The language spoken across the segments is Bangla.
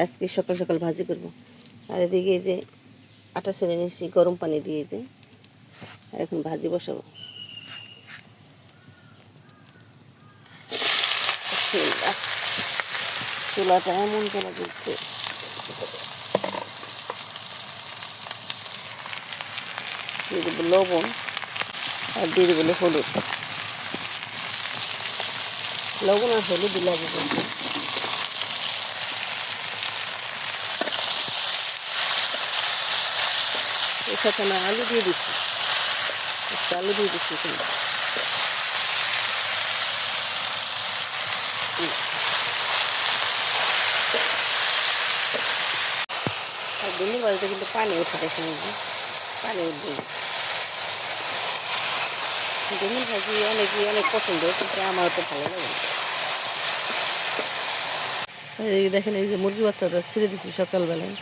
আজকে সকাল সকাল ভাজি করব। আর এদিকে এই যে আটা ছেড়ে নিয়েছি গরম পানি দিয়ে, যে আর এখন ভাজি বসাবো। চুলাটা এমন করে দিচ্ছে, দিয়ে দেবো লবণ আর দিয়ে দেবো হলুদ। লবণ আর হলুদ লাগে বলতে। এর সাথে আমি আলু দিয়ে দিচ্ছি, আলু দিয়ে দিচ্ছি এখানে। আর দুনির বাড়িতে কিন্তু পানি ওঠে, দেখেন পানি উঠবে। দুনির ভাজি অনেক পছন্দ, কিন্তু আমার তো ভালো লাগে না। এই দেখেন, এই যে মুরগি বাচ্চাটা ছেড়ে দিচ্ছি সকালবেলায়।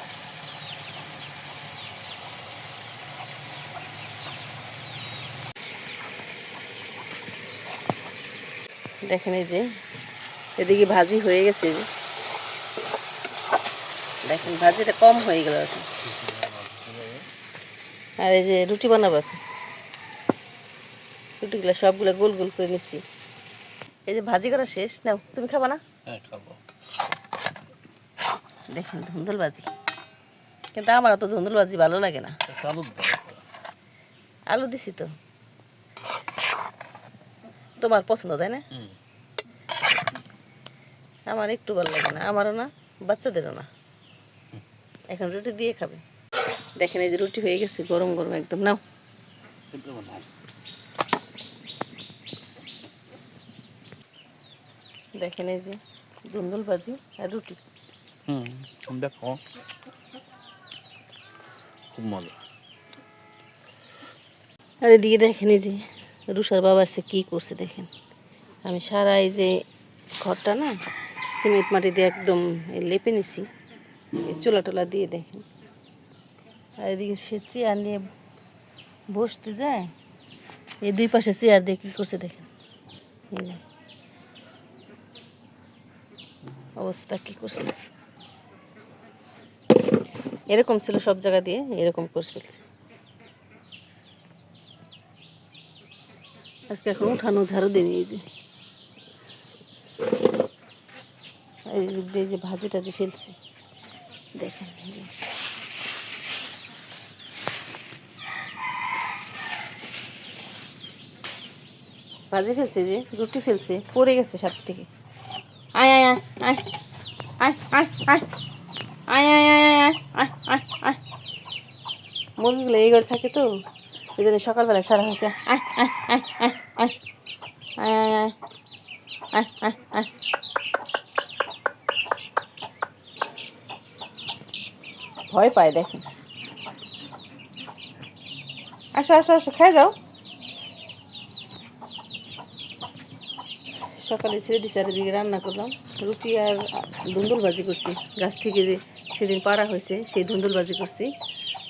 দেখেন এই যে এদিকে ভাজি হয়ে গেছে, দেখেন ভাজিটা কম হয়ে গেল এখন। আর এই যে রুটি বানাবো, রুটিগুলো সবগুলো গোল গোল করে নিচ্ছি। এই যে ভাজি করা শেষ, নাও তুমি খাবা না? হ্যাঁ খাবো। দেখেন ধুন্দুল ভাজি, কিন্তু আমার তো ধুন্দুল ভাজি ভালো লাগে না। আলু দিছি তো, তোমার পছন্দ তাই না? আমার একটু ভালো লাগে না, আমারও না, বাচ্চাদেরও না। এখন রুটি দিয়ে খাবে। দেখেন এই যে রুটি হয়ে গেছে, গরম গরম একদম। নাও দেখেন এই যে ধুন্দুল ভাজি আর রুটি। দেখো খুব মজা। আর এদিকে দেখেন এই যে রুষার বাবা এসে কী করছে দেখেন। আমি সারা এই যে ঘরটা না সিমেন্ট মাটি দিয়ে একদম লেপে নিছি, এই চুলা টোলা দিয়ে। দেখেন আর এদিকে সে চেয়ার নিয়ে বসতে যায়, এই দুই পাশে চেয়ার দিয়ে কী করছে দেখেন। এই যে অবস্থা কী করছে, এরকম ছিল সব জায়গা দিয়ে এরকম করে ফেলছে। আজকে এখন উঠানো ঝাড়ু দিন। এই যে এই যে ভাজি টাজি ফেলছে দেখেন, ভাজি ফেলছে, যে রুটি ফেলছে, পড়ে গেছে সাত থেকে। আয় আয় আয় আয় আয় আয় আয় আয় আয় আয় আয় আয় আয়। মুরগিগুলো এই ঘরে থাকে তো, এই জন্য সকালবেলায় ছাড়া হয়েছে। আয় আয় আয় আয় আয় আয় আয় আয় আয় আয়। ভয় পায় দেখেন। আসো আসো আসো, খেয়ে যাও। সকালে ছেড়ে দিছি, আর এদিকে রান্না করলাম রুটি আর ধুন্দুল ভাজি করছি। গাছ থেকে যে সেদিন পাড়া হয়েছে সেই ধুন্দুল ভাজি করছি।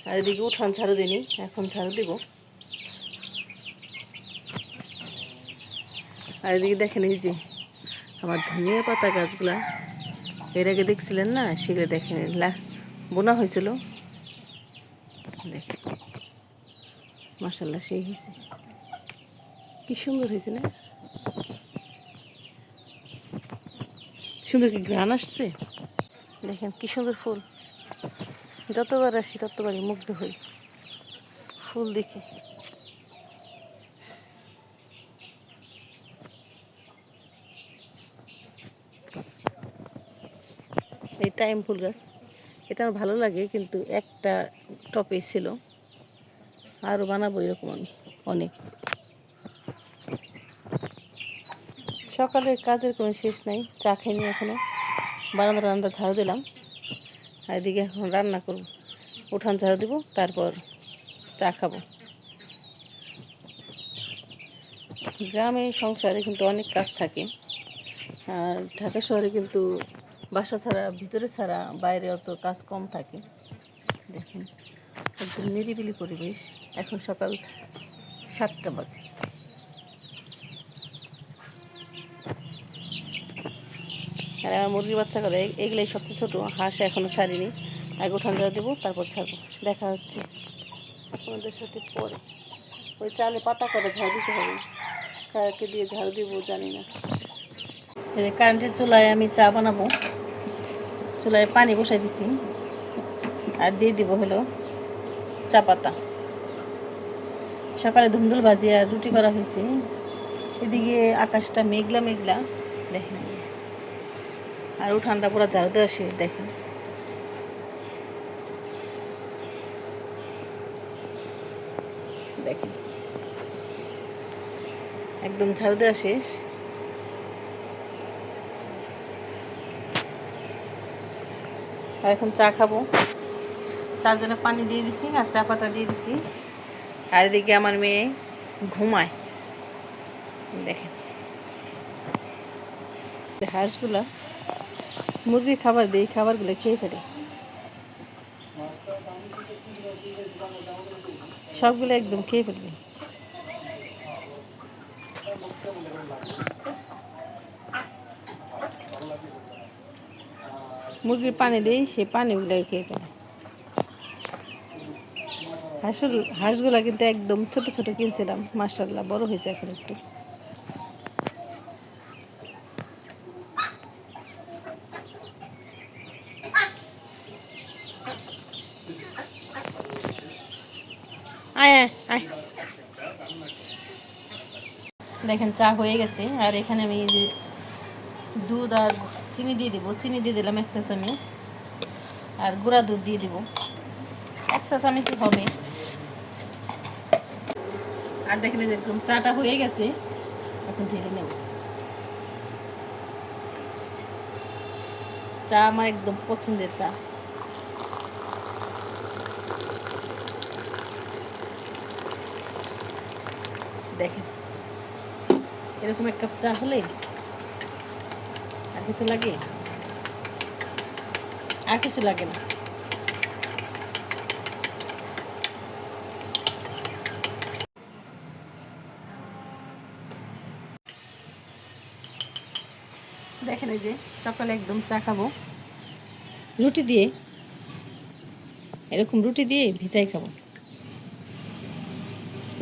আর এদিকে উঠান ঝাড়ু দিইনি, এখন ঝাড়ু দেব। আর এদিকে দেখেন এই যে আমার ধনিয়া পাতা গাছগুলা, এর আগে দেখছিলেন না, সেগুলো দেখেন বোনা হয়েছিল। দেখেন মাশাআল্লাহ সেই হয়েছে, কি সুন্দর হয়েছে না? সুন্দর কি ঘ্রাণ আসছে, দেখেন কি সুন্দর ফুল। যতবার আসি ততবারই মুগ্ধ হই ফুল দেখে। এই টাইম ফুল গাছ, এটা আমার ভালো লাগে, কিন্তু একটা টপে ছিল। আরও বানাবো এরকম আমি অনেক। সকালের কাজের কোনো শেষ নাই, চা খাইনি এখনও, বারান্দা ঝাড়ু দিলাম। আর এদিকে এখন রান্না করব, উঠান ঝাড়ু দিব, তারপর চা খাবো। গ্রামে সংসারে কিন্তু অনেক কাজ থাকে, আর ঢাকা শহরে কিন্তু বাসা ছাড়া, ভিতরে ছাড়া বাইরে অত কাজ কম থাকে। দেখেন একদম নিরিবিলি পরিবেশ। এখন সকাল 7টা বাজে। আর আমার মুরগির বাচ্চা করে এগুলোই সবচেয়ে ছোটো, হাঁস এখনও ছাড়িনি, আগে উঠান যাওয়া দেবো, তারপর ছাড়বো। দেখা হচ্ছে আপনাদের সাথে পরে। ওই চালে পাতা করে ঝাড়ু দিতে হবে, কাকে দিয়ে ঝাড়ু দেবো জানি না। এই যে কারেন্টের চুলায় আমি চা বানাবো, চুলায় পানি বসাই দিছি, আর দিয়ে দিব হলো চা পাতা। সকালে ধুন্দুল ভাজি আর রুটি করা হয়েছে। এদিকে আকাশটা মেঘলা মেঘলা দেখেন, আর উঠানটা পুরো ঝাড়ু দেওয়া শেষ দেখেন। দেখেন একদম ঝাড়ু দেওয়া শেষ। আর এখন চা খাবো, চার জন্য পানি দিয়ে দিছি আর চা পাতা দিয়ে দিছি। আর এদিকে আমার মেয়ে ঘুমায় দেখেন। হাঁসগুলা মুরগির খাবার দিই, খাবারগুলো খেয়ে ফেলে, সবগুলো একদম খেয়ে ফেলবে। মুরগির পানি দিই, সে পানিগুলো খেয়ে ফেলে। হাঁসগুলা কিন্তু একদম ছোট ছোট কিনছিলাম, মাশাআল্লাহ বড় হয়েছে এখন একটু। আয় আয় আয়। দেখেন চা হয়ে গেছে, আর এখানে আমি এই যে দুধ আর চিনি দিয়ে দিব। চিনি দিয়ে দিলাম 1 চা চামচ, আর গুঁড়া দুধ দিয়ে দিব 1 চা চামচই হবে। আর দেখেন একদম চাটা হয়ে গেছে, এখন ঢেলে নেব। চা আমার একদম পছন্দের চা। দেখেন এরকম 1 কাপ চা হলে আর কিছু লাগে? আর কিছু লাগে না। দেখেন এই যে সকালে একদম চা খাবো রুটি দিয়ে, এরকম রুটি দিয়ে ভিজাই খাবো।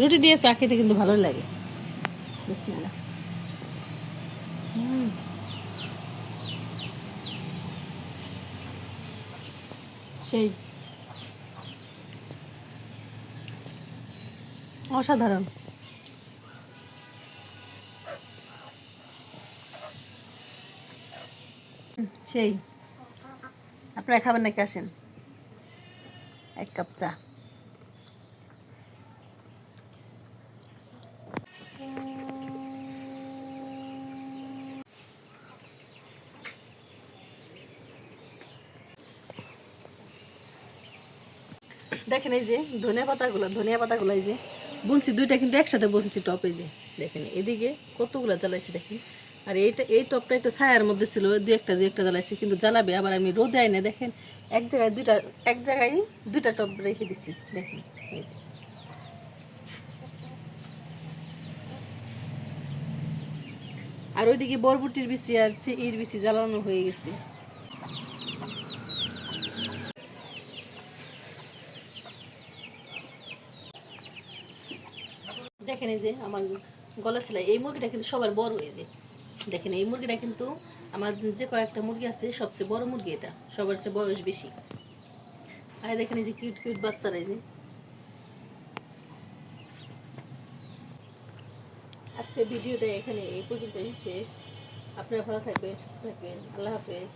রুটি দিয়ে চা খেতে কিন্তু ভালোই লাগে। বিসমিল্লাহ। সেই অসাধারণ। সেই আপনারা খাবেন নাকি? আসেন 1 কাপ চা। দেখেন এই যে ধনিয়া পাতাগুলো এই যে বুনছি, দুইটা কিন্তু একসাথে বুনছি টপে। যে দেখেন এদিকে কতগুলো জ্বালাইছি দেখেন। আর এই টপটা একটু ছায়ার মধ্যে ছিল, দুই একটা জ্বালাইছি, কিন্তু জ্বালাবে আবার আমি রোদে আইনে দেখেন এক জায়গায় দুইটা টপ রেখে দিছি দেখেন এই যে। আর ওইদিকে বরবটির বিচি আর এর বিচি জ্বালানো হয়ে গেছে। দেখেন এই যে আমার গলা ছিল, এই মুরগিটা কিন্তু সবার বড়। এই যে দেখেন এই মুরগিটা কিন্তু আমার যে কয়েকটা মুরগি আছে সবচেয়ে বড় মুরগি, এটা সবার চেয়ে বয়স বেশি। আর দেখেন এই যে কিউট কিউট বাচ্চারা। এই যে আজকে ভিডিওটা এখানে এই পর্যন্তই শেষ। আপনারা ভালো থাকবেন, সুস্থ থাকবেন। আল্লাহ হাফেজ।